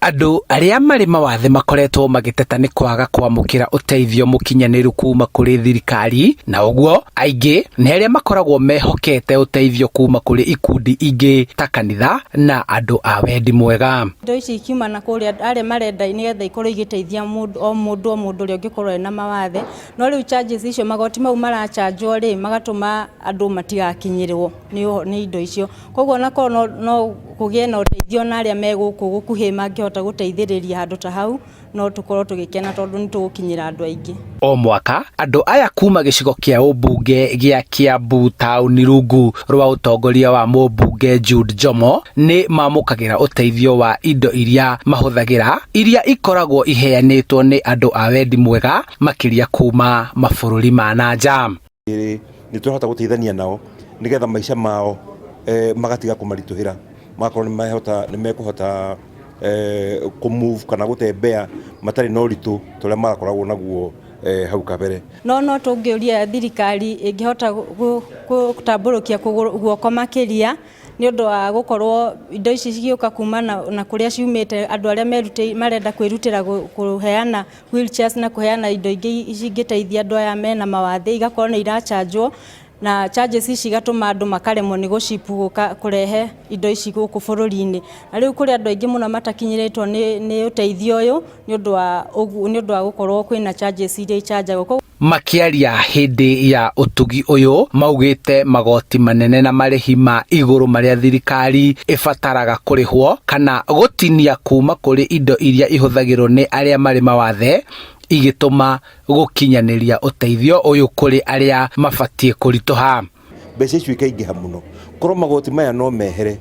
Andũ arĩa marĩ mawathe makoretwo magĩteta nĩ kwaga kwamũkĩra ũteithio mũkinyanĩru kuma kũrĩ thirikari, na ũguo aingĩ nĩ arĩa makoragwo mehokete ũteithio kuma kũrĩ ikundi ingĩ ta kanitha na andũ a wendi mwega. Indo ici ikiuma na kũrĩa arĩa marenda nĩgetha ikorwo igĩteithia o mũndũ ũrĩa ũngĩkorwo ena mawathe, no rĩu charges icio magoti mau marachanjwo rĩ magatũma andũ matigakinyĩrwo nĩ indo icio. Koguo nakorwo no kũgĩe na ũteithio na arĩa me gũkũ gũkuhĩ mangĩhota gũteithĩrĩria handũ ta hau, no tũkorwo tũgĩkena tondũ nĩ tũgũkinyĩra andũ aingĩ. O mwaka andũ aya kuma gĩcigo kĩa ũmbunge gĩa Kiambu taũni rungu rwa ũtongoria wa mũmbunge Jude Jomo nĩ mamũkagĩra ũteithio wa indo iria mahũthagĩra, iria ikoragwo iheanĩtwo nĩ andũ a wendi mwega makĩria kuma mabũrũri ma nanja. Nĩ tũrahota gũteithania nao nĩgetha maica mao magatiga kũmaritũhĩra, magakorwo nĩ mekũhota kũmove kana gũtembea matarĩ na ũritũ tũrĩa marakoragwo naguo hau kabere. No tũngĩũria thirikari ĩngĩhota gũtambũrũkia guoko makĩria nĩ ũndũ wa gũkorwo indo ici cigĩũka kuma na kũrĩa ciumĩte, andũ arĩa marenda kwĩrutĩra kũheana wheelchairs na kũheana indo ingĩ cingĩteithia andũ aya mena mawathe, igakorwo nĩ irachanjwo na charges ici igatũma andũ makaremwo nĩ gũcipu gũka kũrehe indo ici gũkũ bũrũri-inĩ. Na rĩu kũrĩ andũ aingĩ mũno matakinyĩrĩtwo nĩ ũteithio ũyũ nĩ ũndũ wa gũkorwo kwĩna charges iria ichanjagwo. Makĩaria hĩndĩ ya ũtugi ũyũ maugĩte magoti manene na marĩhi ma igũrũ marĩa thirikari ĩbataraga kũrĩhwo kana gũtinia kuma kũrĩ indo iria ihũthagĩrwo nĩ arĩa marĩ mawathe igĩtũma gũkinyanĩria ũteithio ũyũ kũrĩ arĩa mabatiĩ kũritũha. Mbeca icio ikaingĩha mũno, korwo magoti maya no mehere,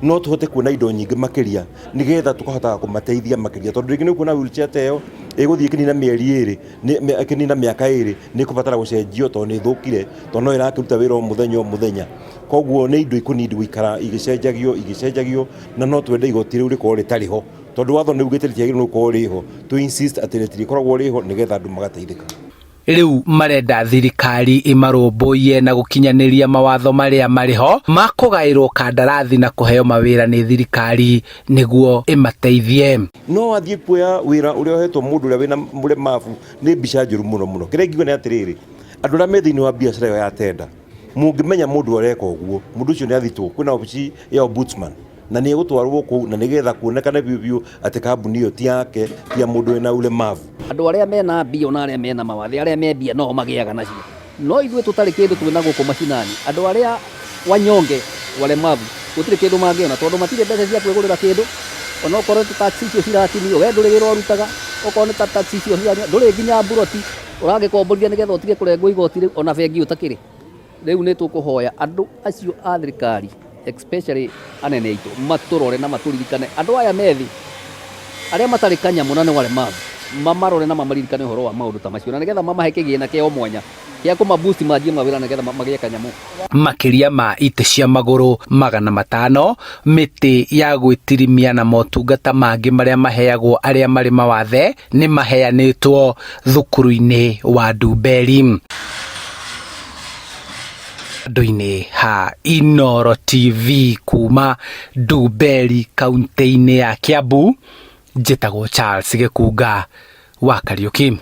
no tũhote kuona indo nyingĩ makĩria nĩgetha tũkahota kũmateithia makĩria, tondũ rĩngĩ nĩ kuona wheelchair ta ĩyo ĩgũthiĩ kĩnina mĩeri 2 kĩnina mĩaka 2 nĩ kũbatara gũcenjio tondũ nĩ thũkire, tondũ no ĩrakĩruta wĩra o mũthenya. Koguo nĩ indo ikunindi gũikara igĩcenjagio na no twende igoti rĩu rĩkorwo rĩtarĩ ho, tondũ watho nĩ ugĩte rĩtiagĩrĩirwo gũkorwo rĩho, to insist atĩ rĩtirĩkoragwo rĩho nĩgetha andũ magateithĩka. Rĩu marenda thirikari ĩmarũmbũiye na gũkinyanĩria mawatho marĩa marĩho ma kũgaĩrwo kandarathi na kũheo mawĩra nĩ thirikari nĩguo ĩmateithie. No athiĩ kuoya wĩra ũrĩa ũhetwo mũndũ ũrĩa wĩna mũremavu nĩ mbica njũru mũno. Kĩrĩa ingiuga nĩ atĩrĩrĩ, andũ arĩa me thĩinĩ wa biacara ĩyo ya tenda, mũngĩmenya mũndũ areka ũguo, mũndũ ũcio nĩ athitwo kwĩna obici ya ombudsman na nĩ egũtwarwo kũu na nĩgetha kuonekane biũ atĩ kambuni ĩyo ti yake, ti ya mũndũ wĩna ũlemavu. Andũ arĩa mena mbia na arĩa mena mawathe, arĩa me mbia no magĩaga nacio, no ithuĩ tũtarĩ kĩndũ twĩna gũkũ macinani. Andũ arĩa wanyonge walemavu gũtirĩ kĩndũ mangĩona tondũ matirĩ mbeca cia kwĩgũrĩra kĩndũ, ona okorwo taxi icio ciratinio we ndũrĩ wĩra ũrutaga, okorwo nĩ taxi icio ndũrĩ nginya mburoti ũragĩkomborithia nĩgetha ũtige kũrengwo igoti rĩu ona bengi ũtakĩrĩ. Rĩu nĩ tũkũhoya andũ acio a thirikari especially anene aitũ matũrore na matũririkane andũ aya methi arĩa matarĩ kanyamũ na nĩ walemavu, mamarore na mamaririkane ũhoro wa maũndũ ta macio na nĩgetha mamahe kĩgĩna kĩao mwanya gĩa kũmaboost manjie mawĩra nĩgetha magĩe kanyamũ. Makĩria ma itĩ cia magũrũ 500, mĩtĩ ya gwĩtirimia na motungata mangĩ marĩa maheagwo arĩa marĩ mawathe nĩ maheanĩtwo thukuru-inĩ wa Ndumberi. Andũ-inĩ ha Inooro TV kuma Ndumberi kaunti-inĩ ya Kiambu, njĩtagwo Charles Gĩkunga wa Kariũki.